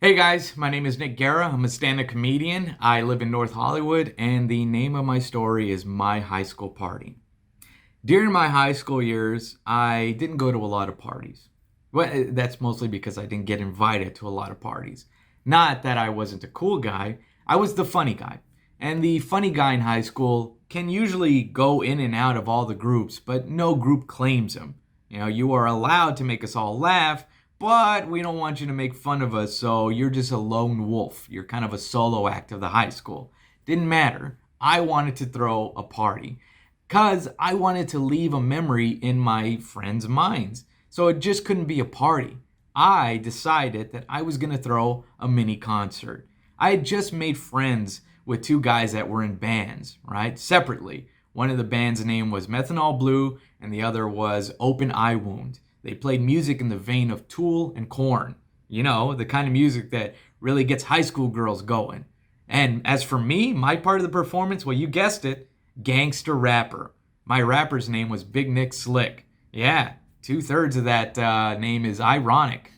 Hey guys, my name is Nick Guerra. I'm a stand-up comedian. I live in North Hollywood, and the name of my story is My High School Party. During my high school years, I didn't go to a lot of parties. Well, that's mostly because I didn't get invited to a lot of parties. Not that I wasn't a cool guy, I was the funny guy. And the funny guy in high school can usually go in and out of all the groups, but no group claims him. You are allowed to make us all laugh, but we don't want you to make fun of us, so you're just a lone wolf. You're kind of a solo act of the high school. Didn't matter. I wanted to throw a party because I wanted to leave a memory in my friends' minds. So it just couldn't be a party. I decided that I was going to throw a mini concert. I had just made friends with two guys that were in bands, right? Separately. One of the band's name was Methanol Blue, and the other was Open Eye Wound. They played music in the vein of Tool and Korn. The kind of music that really gets high school girls going. And as for me, my part of the performance, well, you guessed it, gangster rapper. My rapper's name was Big Nick Slick. Yeah, 2/3 of that name is ironic.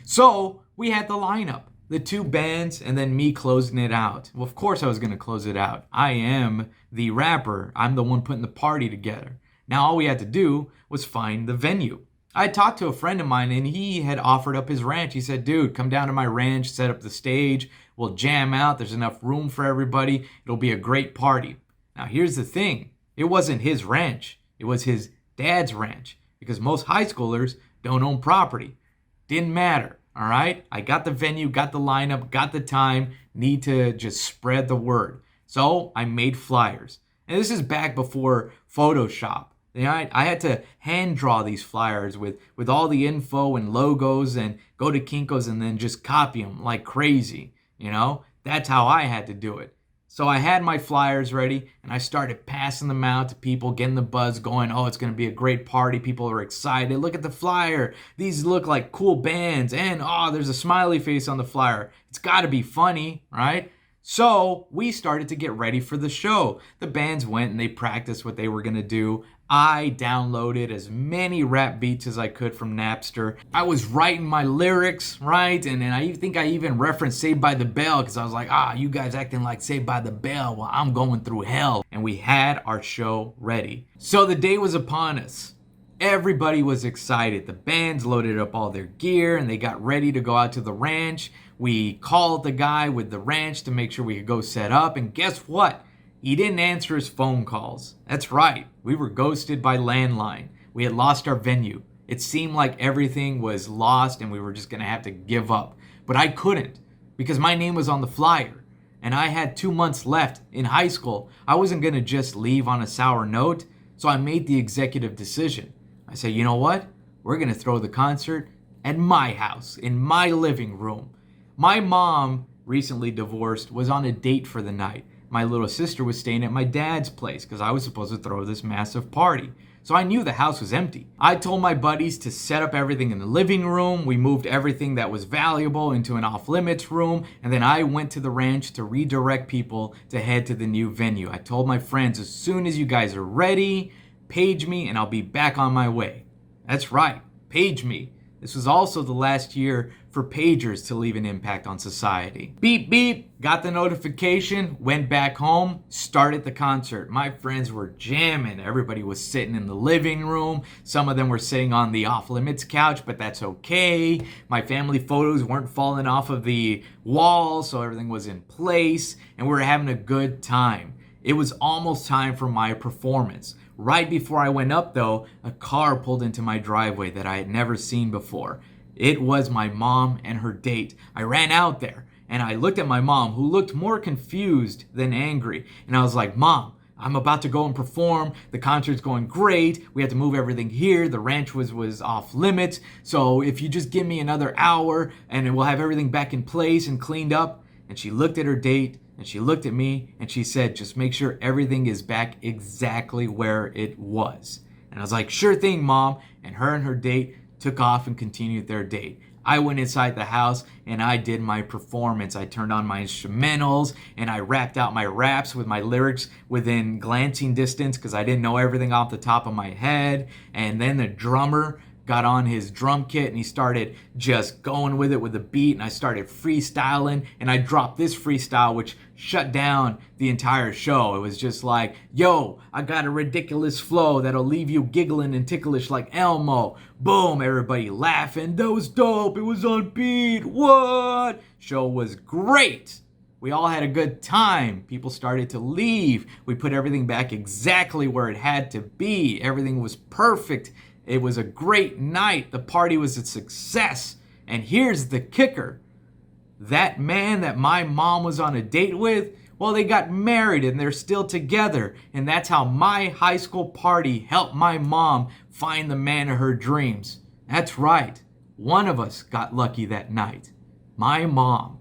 So we had the lineup, the two bands, and then me closing it out. Well, of course I was going to close it out. I am the rapper. I'm the one putting the party together. Now all we had to do was find the venue. I talked to a friend of mine and he had offered up his ranch. He said, dude, come down to my ranch, set up the stage. We'll jam out. There's enough room for everybody. It'll be a great party. Now here's the thing. It wasn't his ranch. It was his dad's ranch because most high schoolers don't own property. Didn't matter. All right. I got the venue, got the lineup, got the time. Need to just spread the word. So I made flyers. And this is back before Photoshop. I had to hand draw these flyers with all the info and logos and go to Kinko's and then just copy them like crazy. That's how I had to do it. So I had my flyers ready and I started passing them out to people, getting the buzz going. Oh, it's going to be a great party. People are excited. Look at the flyer. These look like cool bands. And oh, there's a smiley face on the flyer. It's got to be funny, right? So we started to get ready for the show. The bands went and they practiced what they were going to do. I downloaded as many rap beats as I could from Napster. I was writing my lyrics, right? And I think I even referenced Saved by the Bell because I was like, you guys acting like Saved by the Bell. Well, I'm going through hell. And we had our show ready. So the day was upon us. Everybody was excited. The bands loaded up all their gear and they got ready to go out to the ranch. We called the guy with the ranch to make sure we could go set up. And guess what? He didn't answer his phone calls. That's right. We were ghosted by landline. We had lost our venue. It seemed like everything was lost and we were just going to have to give up. But I couldn't because my name was on the flyer and I had 2 months left in high school. I wasn't going to just leave on a sour note. So I made the executive decision. I said, you know what? We're going to throw the concert at my house, in my living room. My mom, recently divorced, was on a date for the night. My little sister was staying at my dad's place because I was supposed to throw this massive party. So I knew the house was empty. I told my buddies to set up everything in the living room. We moved everything that was valuable into an off-limits room. And then I went to the ranch to redirect people to head to the new venue. I told my friends, as soon as you guys are ready, page me and I'll be back on my way. That's right, page me. This was also the last year for pagers to leave an impact on society. Beep, beep, got the notification, went back home, started the concert. My friends were jamming. Everybody was sitting in the living room. Some of them were sitting on the off-limits couch, but that's okay. My family photos weren't falling off of the wall, so everything was in place, and we were having a good time. It was almost time for my performance. Right before I went up, though, a car pulled into my driveway that I had never seen before. It was my mom and her date. I ran out there, and I looked at my mom, who looked more confused than angry. And I was like, Mom, I'm about to go and perform. The concert's going great. We had to move everything here. The ranch was off limits. So if you just give me another hour, and we'll have everything back in place and cleaned up. And she looked at her date, and she looked at me and she said, just make sure everything is back exactly where it was. And I was like, sure thing, Mom. And her date took off and continued their date. I went inside the house and I did my performance. I turned on my instrumentals and I rapped out my raps with my lyrics within glancing distance because I didn't know everything off the top of my head. And then the drummer got on his drum kit and he started just going with it with the beat, and I started freestyling, and I dropped this freestyle which shut down the entire show. It was just like, yo, I got a ridiculous flow that'll leave you giggling and ticklish like Elmo. Boom, everybody laughing. That was dope. It was on beat. What? Show was great. We all had a good time. People started to leave. We put everything back exactly where it had to be. Everything was perfect. It was a great night. The party was a success. And here's the kicker. That man that my mom was on a date with, well, they got married and they're still together. And that's how my high school party helped my mom find the man of her dreams. That's right. One of us got lucky that night. My mom.